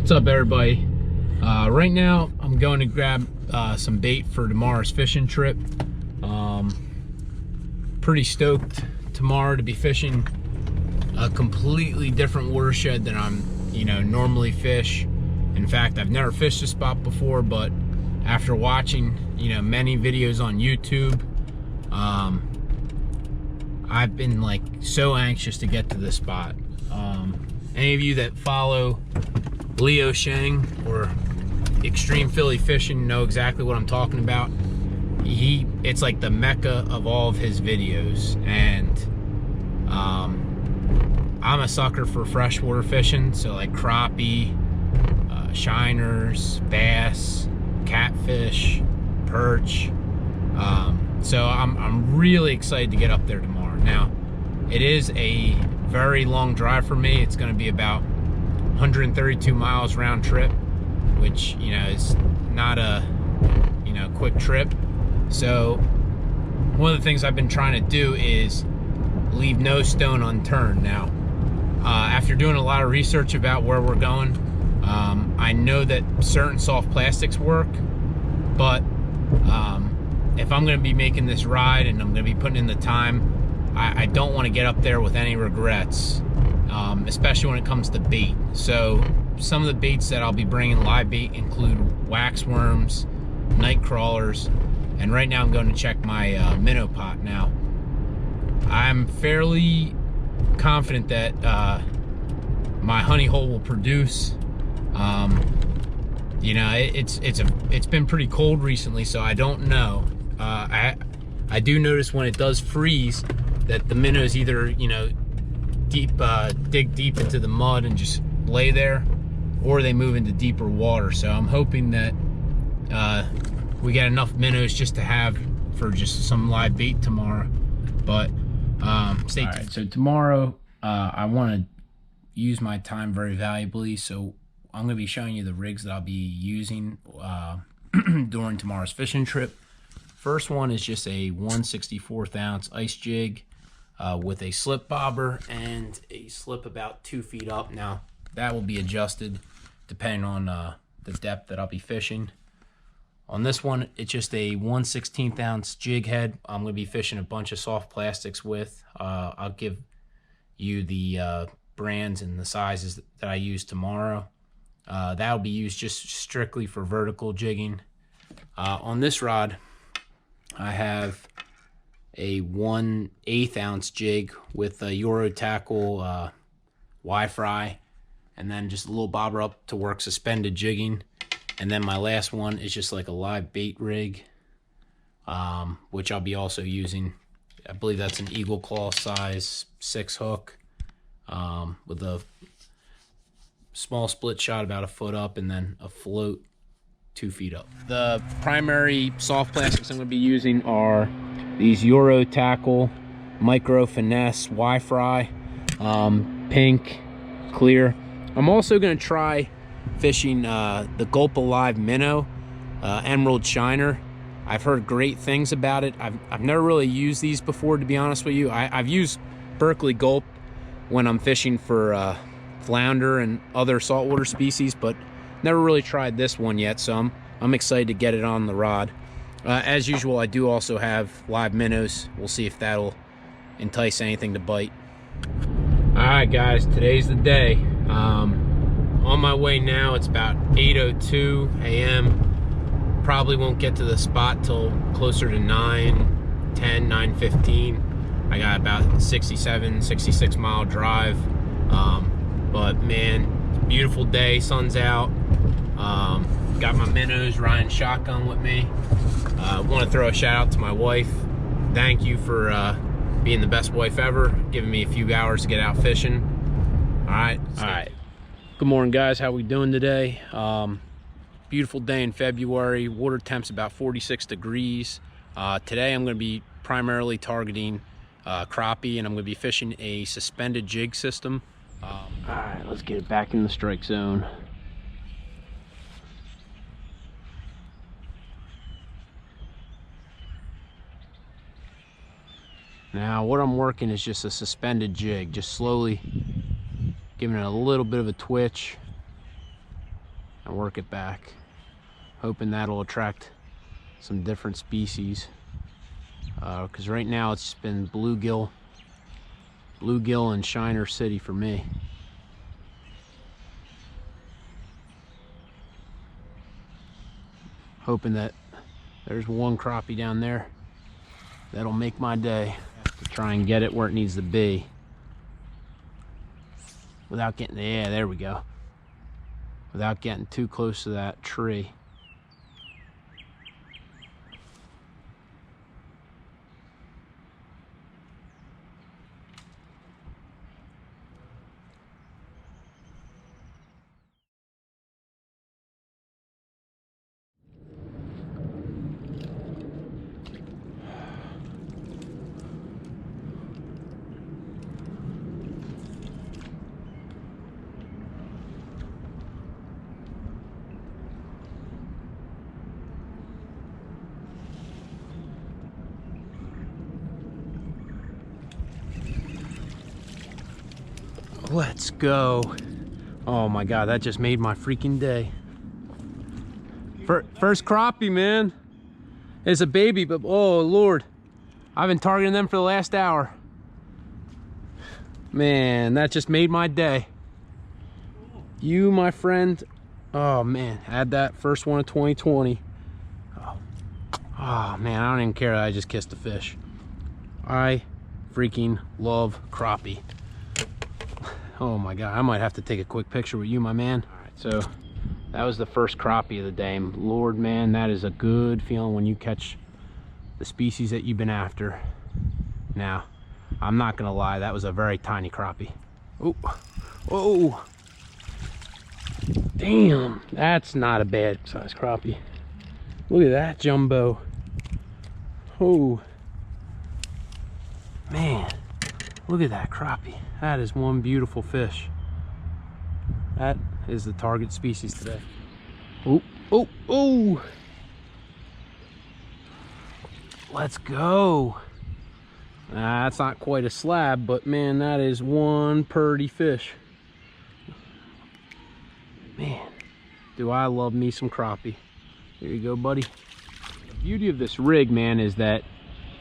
What's up, everybody? Right now I'm going to grab some bait for tomorrow's fishing trip. Pretty stoked tomorrow to be fishing a completely different watershed than I'm normally fish. In fact, I've never fished this spot before, but after watching many videos on YouTube, I've been like so anxious to get to this spot. Any of you that follow Leo Sheng or Extreme Philly Fishing know exactly what I'm talking about. It's like the mecca of all of his videos, and I'm a sucker for freshwater fishing, so like crappie, shiners, bass, catfish, perch. So I'm really excited to get up there tomorrow. Now, it is a very long drive for me. It's going to be about 132 miles round trip, which is not a quick trip. So one of the things I've been trying to do is leave no stone unturned. Now, after doing a lot of research about where we're going, I know that certain soft plastics work, but if I'm going to be making this ride and I'm going to be putting in the time, I don't want to get up there with any regrets, especially when it comes to bait. So some of the baits that I'll be bringing live bait include wax worms, night crawlers, and right now I'm going to check my minnow pot. Now, I'm fairly confident that my honey hole will produce. It's been pretty cold recently, so I don't know. I do notice when it does freeze that the minnows either dig deep into the mud and just lay there, or they move into deeper water. So I'm hoping that we get enough minnows just to have for just some live bait tomorrow. But stay tuned. So tomorrow I want to use my time very valuably, so I'm going to be showing you the rigs that I'll be using during tomorrow's fishing trip. First one is just a 1/64 ounce Ice Jig with a slip bobber and a slip about 2 feet up. Now, that will be adjusted depending on the depth that I'll be fishing. On this one, it's just a 1/16 ounce jig head. I'm going to be fishing a bunch of soft plastics with. I'll give you the brands and the sizes that I use tomorrow. That'll be used just strictly for vertical jigging. On this rod, I have a 1/8 ounce jig with a EuroTackle Y-Fry, and then just a little bobber up to work suspended jigging. And then my last one is just like a live bait rig, which I'll be also using. I believe that's an Eagle Claw size 6 hook with a small split shot about 1 foot up, and then a float 2 feet up. The primary soft plastics I'm going to be using are these EuroTackle Micro Finesse Y-Fry, pink, clear. I'm also going to try fishing the Gulp Alive Minnow Emerald Shiner. I've heard great things about it. I've never really used these before, to be honest with you. I've used Berkeley Gulp when I'm fishing for flounder and other saltwater species, but never really tried this one yet, so I'm excited to get it on the rod. As usual, I do also have live minnows. We'll see if that'll entice anything to bite. Alright guys, today's the day. On my way now. It's about 8:02 a.m. Probably won't get to the spot till closer to 9:10, 9:15. I got about 66 mile drive. But man, beautiful day, sun's out. Got my minnows, Ryan shotgun with me. Want to throw a shout out to my wife. Thank you for being the best wife ever, giving me a few hours to get out fishing. All right. Good morning, guys. How we doing today? Beautiful day in February. Water temp's about 46 degrees. Today I'm going to be primarily targeting crappie, and I'm going to be fishing a suspended jig system. All right, let's get it back in the strike zone. Now what I'm working is just a suspended jig, just slowly giving it a little bit of a twitch. and work it back, hoping that'll attract some different species. Because right now it's just been bluegill and Shiner City for me. Hoping that there's one crappie down there that'll make my day. To try and get it where it needs to be without getting, yeah, there we go, without getting too close to that tree. Let's go. Oh my God, that just made my freaking day. First crappie, man. It's a baby, but oh Lord, I've been targeting them for the last hour. Man, that just made my day. You, my friend. Oh man, had that first one of 2020. Oh man, I don't even care that I just kissed a fish. I freaking love crappie. Oh my God, I might have to take a quick picture with you, my man. All right, so that was the first crappie of the day. Lord, man, that is a good feeling when you catch the species that you've been after. Now, I'm not gonna lie, that was a very tiny crappie. Oh, oh, damn, that's not a bad size crappie. Look at that jumbo. Oh, man, look at that crappie. That is one beautiful fish. That is the target species today. Oh, oh, oh. Let's go. That's not quite a slab, but man, that is one pretty fish. Man, do I love me some crappie. Here you go, buddy. The beauty of this rig, man, is that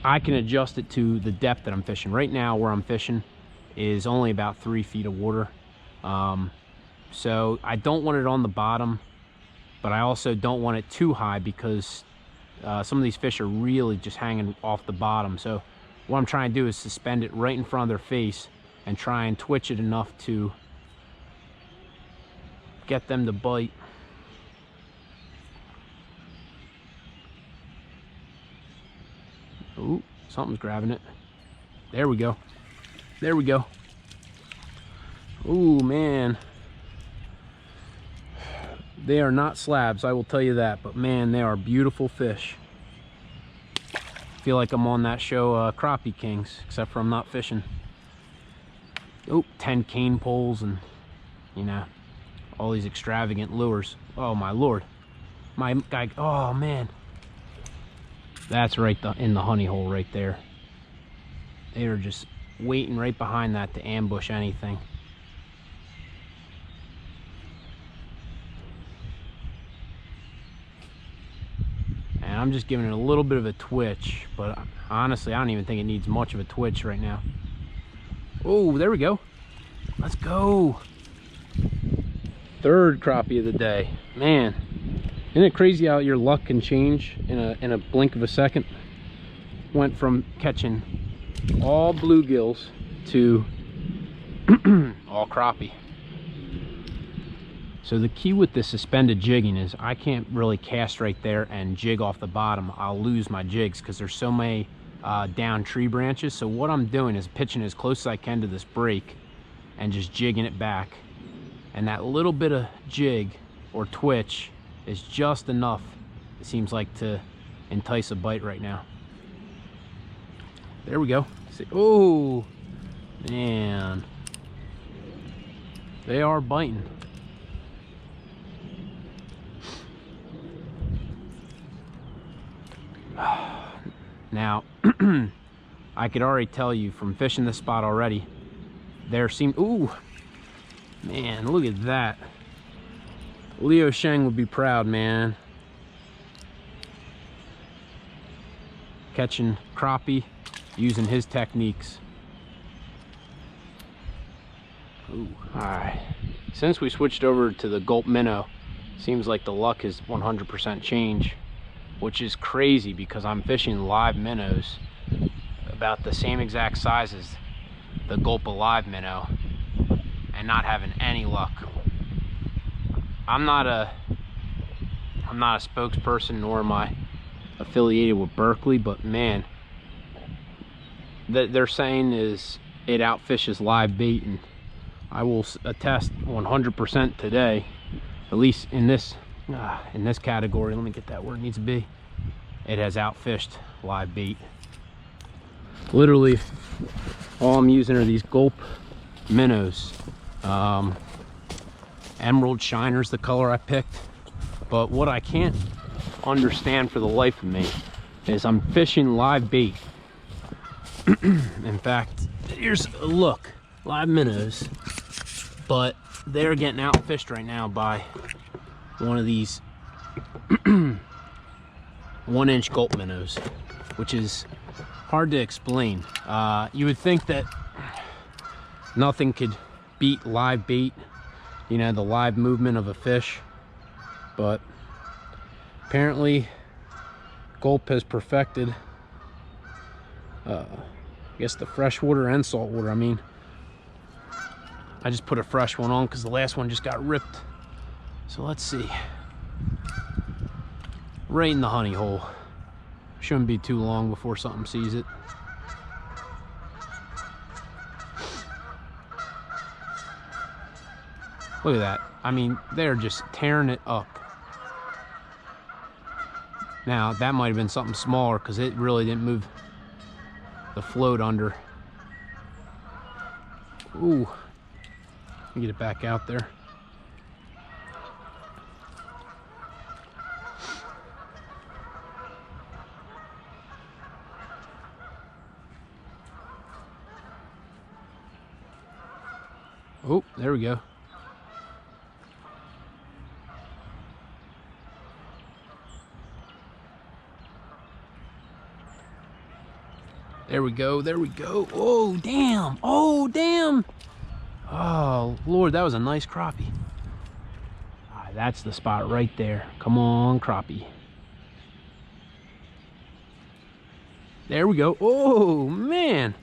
I can adjust it to the depth that I'm fishing. Right now, where I'm fishing is only about 3 feet of water. So I don't want it on the bottom, but I also don't want it too high because some of these fish are really just hanging off the bottom. So what I'm trying to do is suspend it right in front of their face and try and twitch it enough to get them to bite. Ooh, something's grabbing it. There we go. There we go. Ooh, man. They are not slabs, I will tell you that, but man, they are beautiful fish. I feel like I'm on that show, Crappie Kings, except for I'm not fishing. Oh, 10 cane poles and, you know, all these extravagant lures. Oh my Lord. My guy, oh man. That's right in the honey hole right there. They are just waiting right behind that to ambush anything. And I'm just giving it a little bit of a twitch, but honestly, I don't even think it needs much of a twitch right now. Oh, there we go. Let's go. Third crappie of the day. Man, isn't it crazy how your luck can change in a blink of a second? Went from catching all bluegills to all crappie. So the key with the suspended jigging is I can't really cast right there and jig off the bottom. I'll lose my jigs because there's so many down tree branches. So what I'm doing is pitching as close as I can to this break and just jigging it back. And that little bit of jig or twitch is just enough, it seems like, to entice a bite right now. There we go. See, oh man, they are biting. Now I could already tell you from fishing this spot already, there seemed, ooh man, look at that. Leo Sheng would be proud, man. Catching crappie using his techniques. Ooh, alright. Since we switched over to the Gulp Minnow, seems like the luck is 100% change, which is crazy because I'm fishing live minnows about the same exact size as the Gulp Alive minnow and not having any luck. I'm not a spokesperson, nor am I affiliated with Berkeley, but man, they're saying is it outfishes live bait, and I will attest 100% today, at least in this category. Let me get that where it needs to be. It has outfished live bait. Literally, all I'm using are these Gulp minnows. Emerald Shiner's the color I picked. But what I can't understand for the life of me is I'm fishing live bait. In fact, here's a look, live minnows, but they're getting outfished right now by one of these 1-inch Gulp minnows, which is hard to explain. You would think that nothing could beat live bait, you know, the live movement of a fish, but apparently Gulp has perfected I guess the freshwater and saltwater. I mean, I just put a fresh one on because the last one just got ripped. So let's see. Right in the honey hole. Shouldn't be too long before something sees it. Look at that. I mean, they're just tearing it up. Now, that might have been something smaller because it really didn't move the float under. Ooh. Let me get it back out there. Oh, there we go. There we go, there we go. Oh, damn. Oh, damn. Oh, Lord, that was a nice crappie. Ah, that's the spot right there. Come on, crappie. There we go. Oh, man.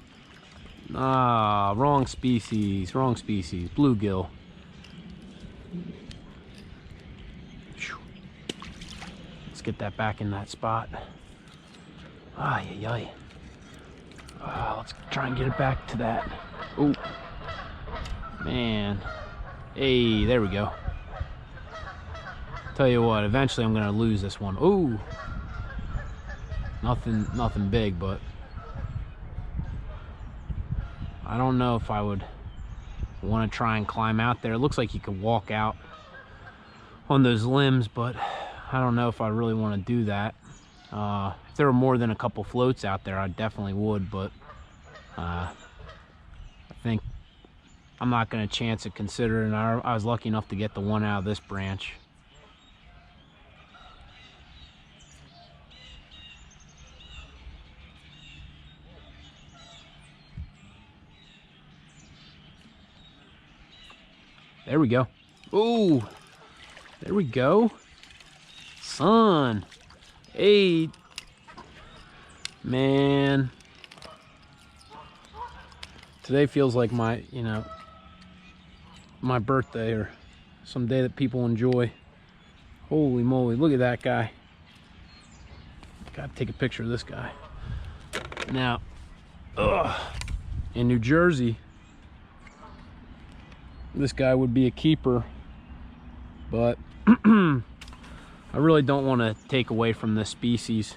Ah, wrong species, wrong species. Bluegill. Let's get that back in that spot. Ay, ay, ay. Let's try and get it back to that. Oh, man. Hey, there we go. Tell you what, eventually I'm gonna lose this one. Oh, nothing big, but I don't know if I would want to try and climb out there. It looks like you could walk out on those limbs, but I don't know if I really want to do that. If there were more than a couple floats out there, I definitely would, but I think I'm not going to chance it, considering I was lucky enough to get the one out of this branch. There we go. Ooh, there we go. Son. Hey, man. Today feels like my, my birthday or some day that people enjoy. Holy moly, look at that guy. Gotta take a picture of this guy. Now, in New Jersey, this guy would be a keeper, but I really don't want to take away from this species.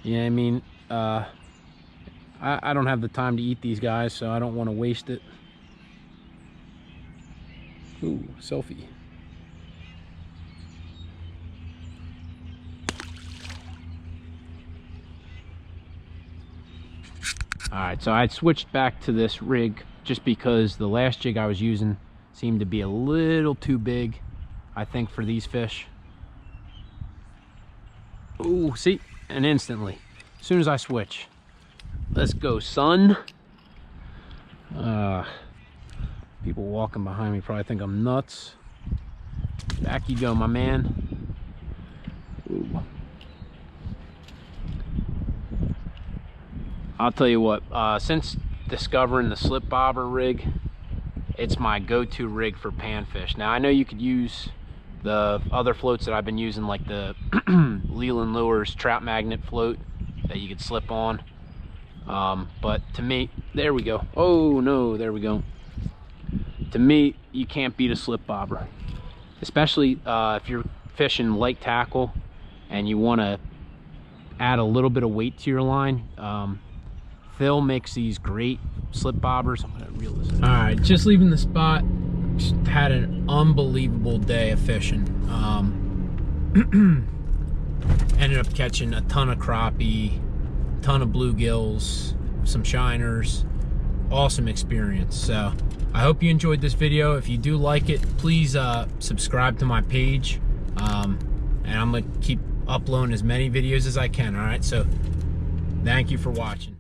Yeah, I mean, I don't have the time to eat these guys, so I don't want to waste it. Ooh, selfie. Alright, so I switched back to this rig just because the last jig I was using seem to be a little too big, I think, for these fish. Ooh, see, and instantly, as soon as I switch. Let's go, son. People walking behind me probably think I'm nuts. Back you go, my man. Ooh. I'll tell you what, since discovering the slip bobber rig, it's my go-to rig for panfish. Now I know you could use the other floats that I've been using, like the Leland Lures trap magnet float that you could slip on. But to me, there we go. Oh no, there we go. To me, you can't beat a slip bobber, especially if you're fishing light tackle and you want to add a little bit of weight to your line. Phil makes these great slip bobbers. I'm gonna reel this in. All right, just leaving the spot. Just had an unbelievable day of fishing. Ended up catching a ton of crappie, a ton of bluegills, some shiners. Awesome experience. So I hope you enjoyed this video. If you do like it, please subscribe to my page, and I'm gonna keep uploading as many videos as I can. All right, so thank you for watching.